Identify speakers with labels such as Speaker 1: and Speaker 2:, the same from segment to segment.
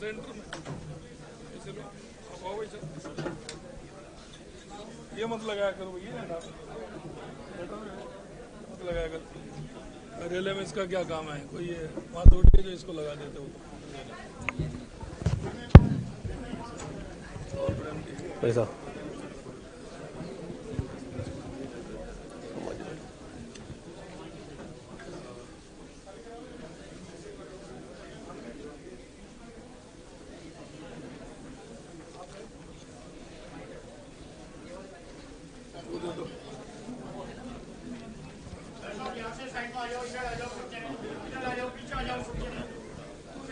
Speaker 1: Centre में ऐसे लो, अब आओ भाई सर, ये मत लगाया करो भैया, मत लगाया करो। रेलवे में इसका क्या काम है, कोई ये बात उठी है जो इसको लगा देते हो।
Speaker 2: पैसा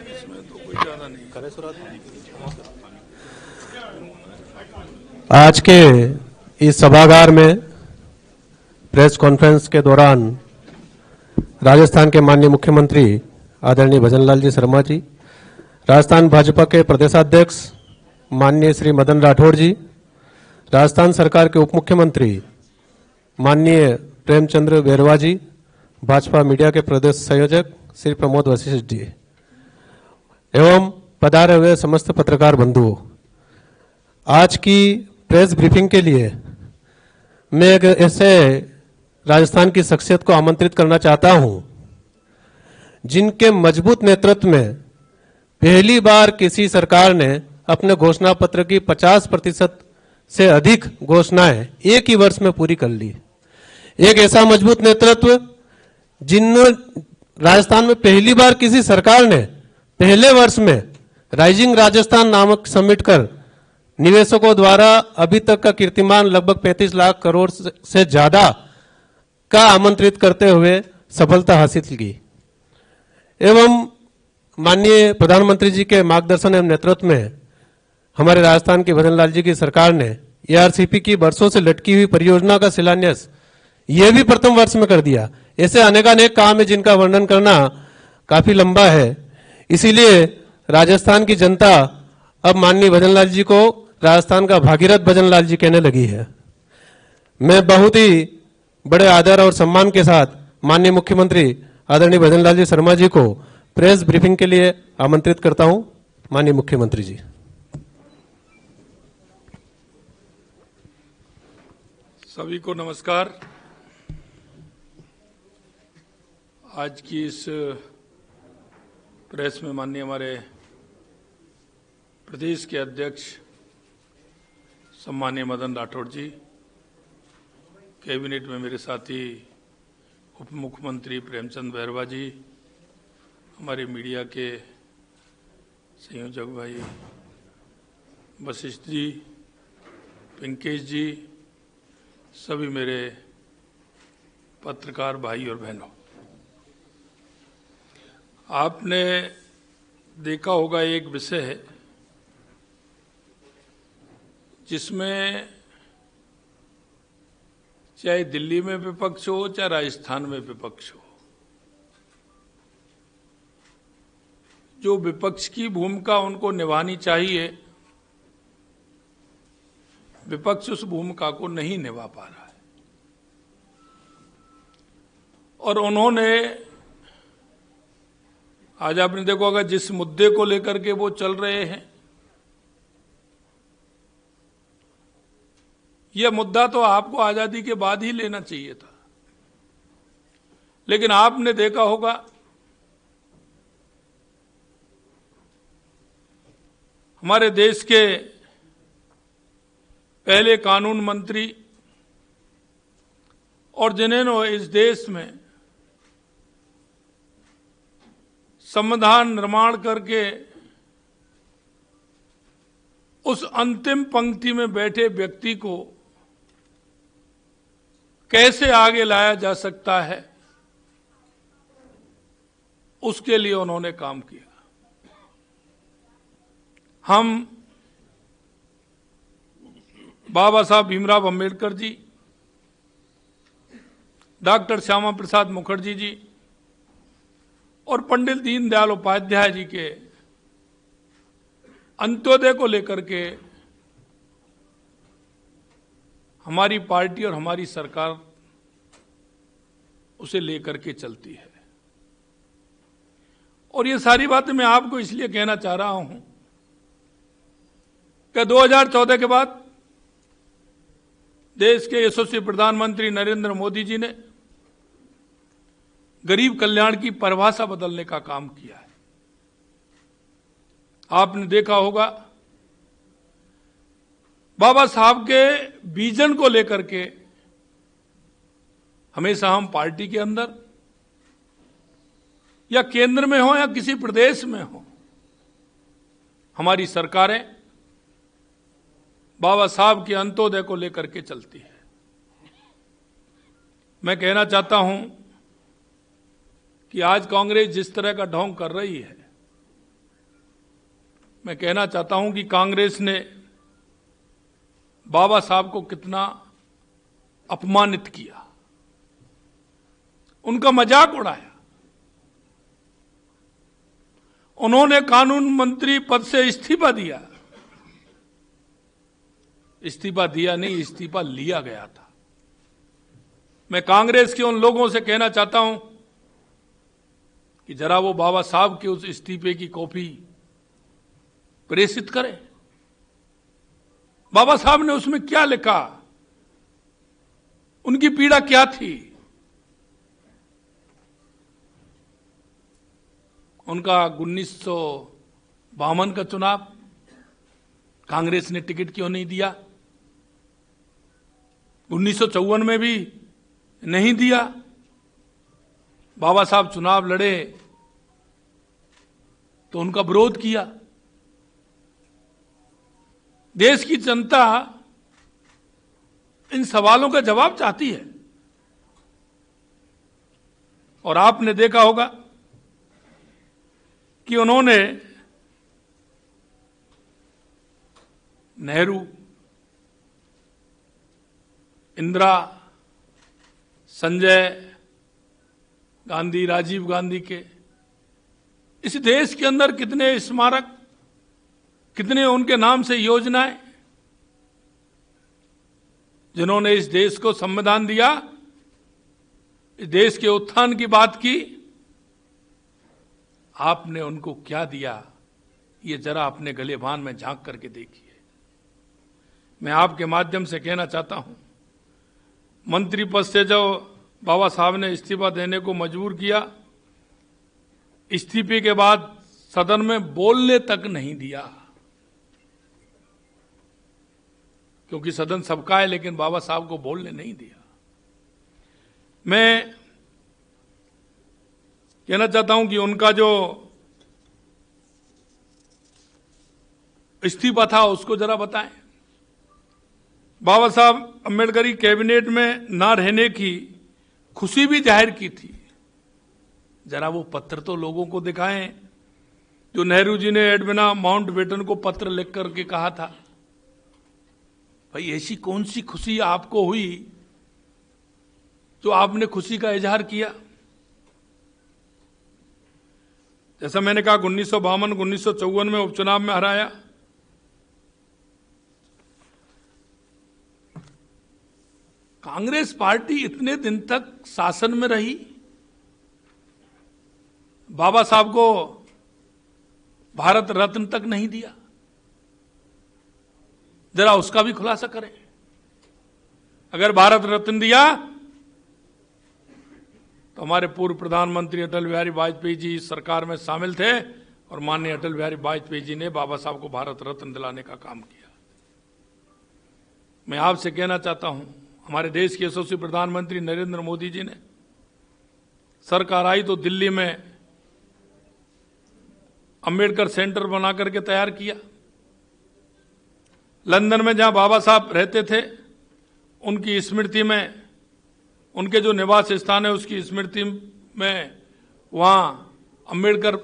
Speaker 1: इसमें तो कोई ज्यादा नहीं
Speaker 2: करे सुरात।
Speaker 3: आज के इस सभागार में प्रेस कॉन्फ्रेंस के दौरान राजस्थान के माननीय मुख्यमंत्री आदरणीय भजनलाल जी शर्मा जी, राजस्थान भाजपा के प्रदेशाध्यक्ष माननीय श्री मदन राठौड़ जी, राजस्थान सरकार के उप मुख्यमंत्री माननीय प्रेमचंद्र बैरवा जी, भाजपा मीडिया के प्रदेश संयोजक श्री प्रमोद वशिष्ठ जी एवं पधारे हुए समस्त पत्रकार बंधुओं, आज की प्रेस ब्रीफिंग के लिए मैं एक ऐसे राजस्थान की शख्सियत को आमंत्रित करना चाहता हूं जिनके मजबूत नेतृत्व में पहली बार किसी सरकार ने अपने घोषणा पत्र की 50% से अधिक घोषणाएं एक ही वर्ष में पूरी कर ली। एक ऐसा मजबूत नेतृत्व जिन राजस्थान में पहली बार किसी सरकार ने पहले वर्ष में राइजिंग राजस्थान नामक समिट कर निवेशकों द्वारा अभी तक का कीर्तिमान लगभग 35 लाख करोड़ से ज्यादा का आमंत्रित करते हुए सफलता हासिल की एवं माननीय प्रधानमंत्री जी के मार्गदर्शन एवं नेतृत्व में हमारे राजस्थान के भजनलाल जी की सरकार ने एआरसीपी की वर्षों से लटकी हुई परियोजना का शिलान्यास यह भी प्रथम वर्ष में कर दिया। ऐसे अनेकानेक काम है जिनका वर्णन करना काफी लंबा है, इसीलिए राजस्थान की जनता अब माननीय भजनलाल जी को राजस्थान का भागीरथ भजनलाल जी कहने लगी है। मैं बहुत ही बड़े आदर और सम्मान के साथ माननीय मुख्यमंत्री आदरणीय भजनलाल जी शर्मा जी को प्रेस ब्रीफिंग के लिए आमंत्रित करता हूं। माननीय मुख्यमंत्री जी।
Speaker 1: सभी को नमस्कार। आज की इस प्रेस में माननीय हमारे प्रदेश के अध्यक्ष सम्माननीय मदन राठौड़ जी, कैबिनेट में मेरे साथी उप मुख्यमंत्री प्रेमचंद बैरवा जी, हमारे मीडिया के संयोजक भाई वशिष्ठ जी, पिंकेश जी, सभी मेरे पत्रकार भाई और बहनों, आपने देखा होगा एक विषय है जिसमें चाहे दिल्ली में विपक्ष हो चाहे राजस्थान में विपक्ष हो, जो विपक्ष की भूमिका उनको निभानी चाहिए, विपक्ष उस भूमिका को नहीं निभा पा रहा है। और उन्होंने आज आपने देखो अगर जिस मुद्दे को लेकर के वो चल रहे हैं, यह मुद्दा तो आपको आजादी के बाद ही लेना चाहिए था, लेकिन आपने देखा होगा हमारे देश के पहले कानून मंत्री और जिन्होंने इस देश में संविधान निर्माण करके उस अंतिम पंक्ति में बैठे व्यक्ति को कैसे आगे लाया जा सकता है, उसके लिए उन्होंने काम किया। हम बाबा साहब भीमराव अंबेडकर जी, डॉक्टर श्यामा प्रसाद मुखर्जी जी और पंडित दीनदयाल उपाध्याय जी के अंत्योदय को लेकर के हमारी पार्टी और हमारी सरकार उसे लेकर के चलती है। और ये सारी बातें मैं आपको इसलिए कहना चाह रहा हूं कि 2014 के बाद देश के यशस्वी प्रधानमंत्री नरेंद्र मोदी जी ने गरीब कल्याण की परिभाषा बदलने का काम किया है। आपने देखा होगा बाबा साहब के विजन को लेकर के हमेशा हम पार्टी के अंदर या केंद्र में हो या किसी प्रदेश में हो, हमारी सरकारें बाबा साहब के अंत्योदय को लेकर के चलती है। मैं कहना चाहता हूं कि आज कांग्रेस जिस तरह का ढोंग कर रही है, मैं कहना चाहता हूं कि कांग्रेस ने बाबा साहब को कितना अपमानित किया, उनका मजाक उड़ाया। उन्होंने कानून मंत्री पद से इस्तीफा दिया। इस्तीफा दिया नहीं, इस्तीफा लिया गया था। मैं कांग्रेस के उन लोगों से कहना चाहता हूं कि जरा वो बाबा साहब के उस इस्तीफे की कॉपी प्रेषित करें। बाबा साहब ने उसमें क्या लिखा, उनकी पीड़ा क्या थी। उनका 1952 का चुनाव कांग्रेस ने टिकट क्यों नहीं दिया, 1954 में भी नहीं दिया। बाबा साहब चुनाव लड़े तो उनका विरोध किया। देश की जनता इन सवालों का जवाब चाहती है। और आपने देखा होगा कि उन्होंने नेहरू, इंदिरा, संजय गांधी, राजीव गांधी के इस देश के अंदर कितने स्मारक, कितने उनके नाम से योजनाएं, जिन्होंने इस देश को संविधान दिया, इस देश के उत्थान की बात की। आपने उनको क्या दिया, ये जरा अपने गलेबान में झांक करके देखिए। मैं आपके माध्यम से कहना चाहता हूं, मंत्री पद से जो बाबा साहब ने इस्तीफा देने को मजबूर किया, इस्तीफे के बाद सदन में बोलने तक नहीं दिया, क्योंकि सदन सबका है, लेकिन बाबा साहब को बोलने नहीं दिया। मैं कहना चाहता हूं कि उनका जो इस्तीफा था उसको जरा बताएं। बाबा साहब अम्बेडकरी कैबिनेट में ना रहने की खुशी भी जाहिर की थी। जरा वो पत्र तो लोगों को दिखाएं जो नेहरू जी ने एडविना माउंटबेटन को पत्र लिख करके कहा था। भाई ऐसी कौन सी खुशी आपको हुई जो आपने खुशी का इजहार किया। जैसा मैंने कहा 1952 1954 में उपचुनाव में हराया, कांग्रेस पार्टी इतने दिन तक शासन में रही, बाबा साहब को भारत रत्न तक नहीं दिया। जरा उसका भी खुलासा करें। अगर भारत रत्न दिया तो हमारे पूर्व प्रधानमंत्री अटल बिहारी वाजपेयी जी इस सरकार में शामिल थे और माननीय अटल बिहारी वाजपेयी जी ने बाबा साहब को भारत रत्न दिलाने का काम किया। मैं आपसे कहना चाहता हूं, हमारे देश के यशस्वी प्रधानमंत्री नरेंद्र मोदी जी ने सरकार आई तो दिल्ली में अंबेडकर सेंटर बना करके तैयार किया। लंदन में जहां बाबा साहब रहते थे उनकी स्मृति में, उनके जो निवास स्थान है उसकी स्मृति में वहां अंबेडकर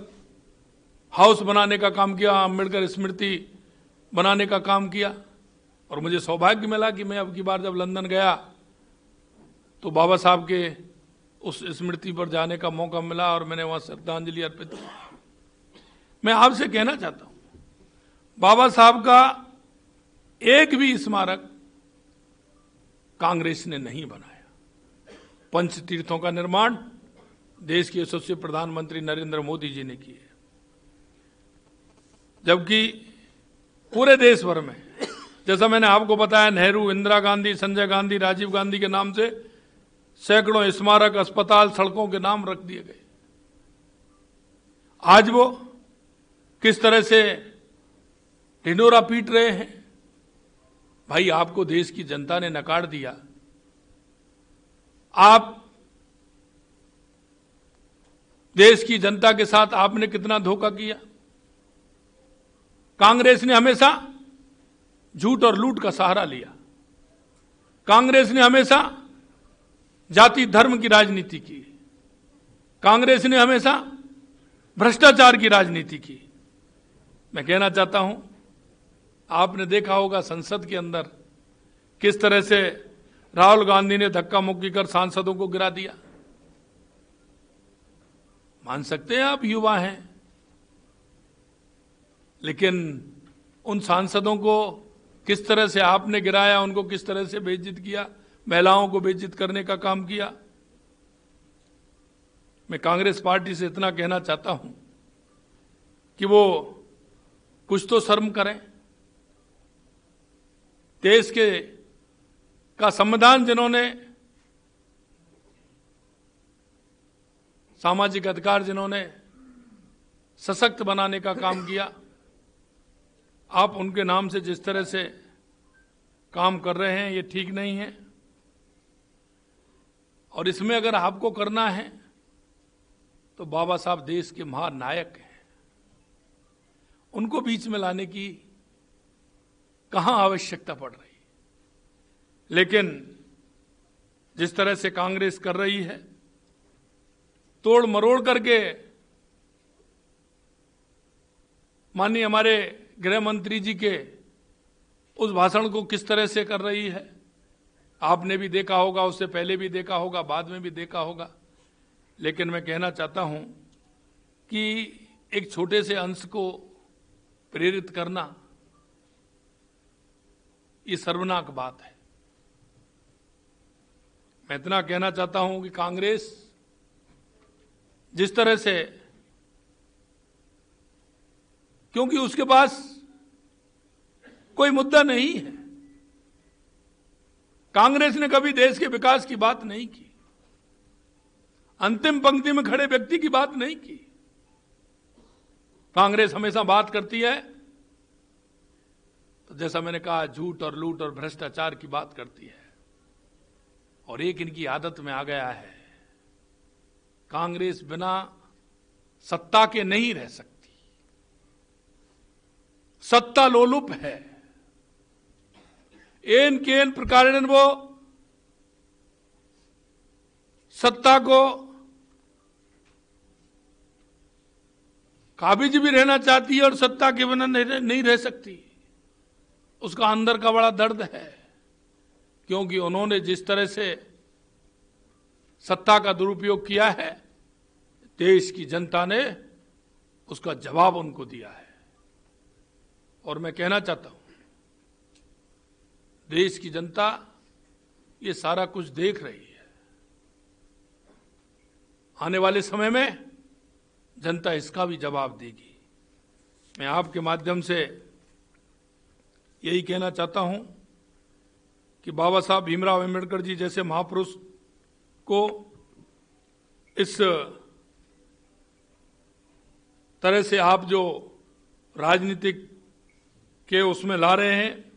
Speaker 1: हाउस बनाने का काम किया, अंबेडकर स्मृति बनाने का काम किया। और मुझे सौभाग्य मिला कि मैं अब की बार जब लंदन गया तो बाबा साहब के उस स्मृति पर जाने का मौका मिला और मैंने वहां श्रद्धांजलि अर्पित की। मैं आपसे कहना चाहता हूं, बाबा साहब का एक भी स्मारक कांग्रेस ने नहीं बनाया। पंच तीर्थों का निर्माण देश के यशस्वी प्रधानमंत्री नरेंद्र मोदी जी ने किए, जबकि पूरे देश भर में, जैसा मैंने आपको बताया, नेहरू, इंदिरा गांधी, संजय गांधी, राजीव गांधी के नाम से सैकड़ों स्मारक, अस्पताल, सड़कों के नाम रख दिए गए। आज वो किस तरह से ढिंढोरा पीट रहे हैं। भाई, आपको देश की जनता ने नकार दिया। आप देश की जनता के साथ आपने कितना धोखा किया। कांग्रेस ने हमेशा झूठ और लूट का सहारा लिया। कांग्रेस ने हमेशा जाति धर्म की राजनीति की। कांग्रेस ने हमेशा भ्रष्टाचार की राजनीति की। मैं कहना चाहता हूं, आपने देखा होगा संसद के अंदर किस तरह से राहुल गांधी ने धक्का मुक्की कर सांसदों को गिरा दिया। मान सकते हैं आप युवा हैं, लेकिन उन सांसदों को किस तरह से आपने गिराया, उनको किस तरह से बेइज्जत किया, महिलाओं को बेइज्जत करने का काम किया। मैं कांग्रेस पार्टी से इतना कहना चाहता हूं कि वो कुछ तो शर्म करें। देश का संविधान जिन्होंने, सामाजिक अधिकार जिन्होंने सशक्त बनाने का काम किया, आप उनके नाम से जिस तरह से काम कर रहे हैं, ये ठीक नहीं है। और इसमें अगर आपको करना है तो बाबा साहब देश के महान नायक हैं, उनको बीच में लाने की कहां आवश्यकता पड़ रही। लेकिन जिस तरह से कांग्रेस कर रही है, तोड़ मरोड़ करके, माननीय हमारे गृह मंत्री जी के उस भाषण को किस तरह से कर रही है, आपने भी देखा होगा, उससे पहले भी देखा होगा, बाद में भी देखा होगा। लेकिन मैं कहना चाहता हूं कि एक छोटे से अंश को प्रेरित करना, ये सर्वनाक बात है। मैं इतना कहना चाहता हूं कि कांग्रेस जिस तरह से, क्योंकि उसके पास कोई मुद्दा नहीं है, कांग्रेस ने कभी देश के विकास की बात नहीं की, अंतिम पंक्ति में खड़े व्यक्ति की बात नहीं की। कांग्रेस हमेशा बात करती है तो जैसा मैंने कहा, झूठ और लूट और भ्रष्टाचार की बात करती है। और एक इनकी आदत में आ गया है, कांग्रेस बिना सत्ता के नहीं रह सकती, सत्ता लोलुप है। एन केन प्रकार वो सत्ता को काबिज भी रहना चाहती है और सत्ता के बिना नहीं रह सकती। उसका अंदर का बड़ा दर्द है, क्योंकि उन्होंने जिस तरह से सत्ता का दुरुपयोग किया है, देश की जनता ने उसका जवाब उनको दिया है। और मैं कहना चाहता हूं, देश की जनता ये सारा कुछ देख रही है। आने वाले समय में जनता इसका भी जवाब देगी। मैं आपके माध्यम से यही कहना चाहता हूं कि बाबा साहब भीमराव अम्बेडकर जी जैसे महापुरुष को इस तरह से आप जो राजनीतिक के उसमें ला रहे हैं,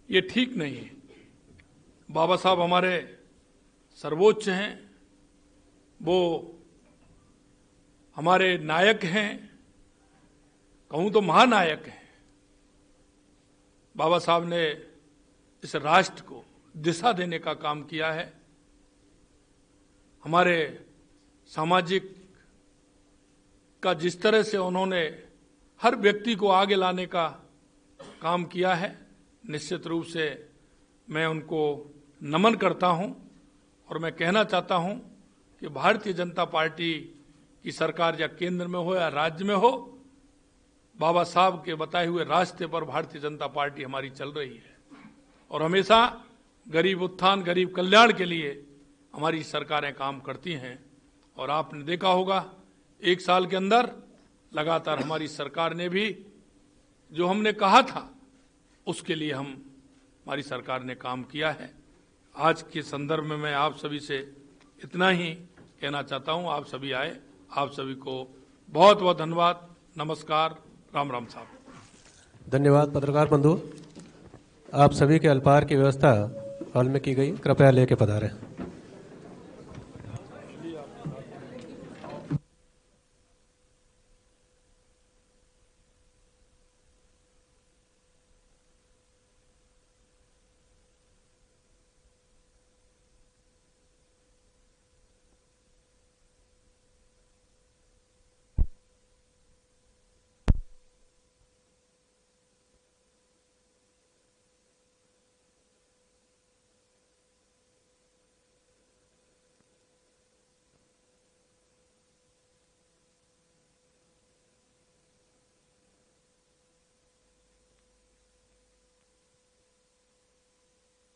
Speaker 1: ये ठीक नहीं है। बाबा साहब हमारे सर्वोच्च हैं, वो हमारे नायक हैं, कहूं तो महानायक हैं। बाबा साहब ने इस राष्ट्र को दिशा देने का काम किया है। हमारे सामाजिक का जिस तरह से उन्होंने हर व्यक्ति को आगे लाने का काम किया है, निश्चित रूप से मैं उनको नमन करता हूं। और मैं कहना चाहता हूं कि भारतीय जनता पार्टी की सरकार या केंद्र में हो या राज्य में हो, बाबा साहब के बताए हुए रास्ते पर भारतीय जनता पार्टी हमारी चल रही है और हमेशा गरीब उत्थान, गरीब कल्याण के लिए हमारी सरकारें काम करती हैं। और आपने देखा होगा, एक साल के अंदर लगातार हमारी सरकार ने भी जो हमने कहा था उसके लिए हमारी सरकार ने काम किया है। आज के संदर्भ में मैं आप सभी से इतना ही कहना चाहता हूं। आप सभी आए, आप सभी को बहुत बहुत धन्यवाद। नमस्कार, राम राम साहब।
Speaker 3: धन्यवाद पत्रकार बंधु। आप सभी के अल्पाहार की व्यवस्था हॉल में की गई, कृपया लेके पधारें।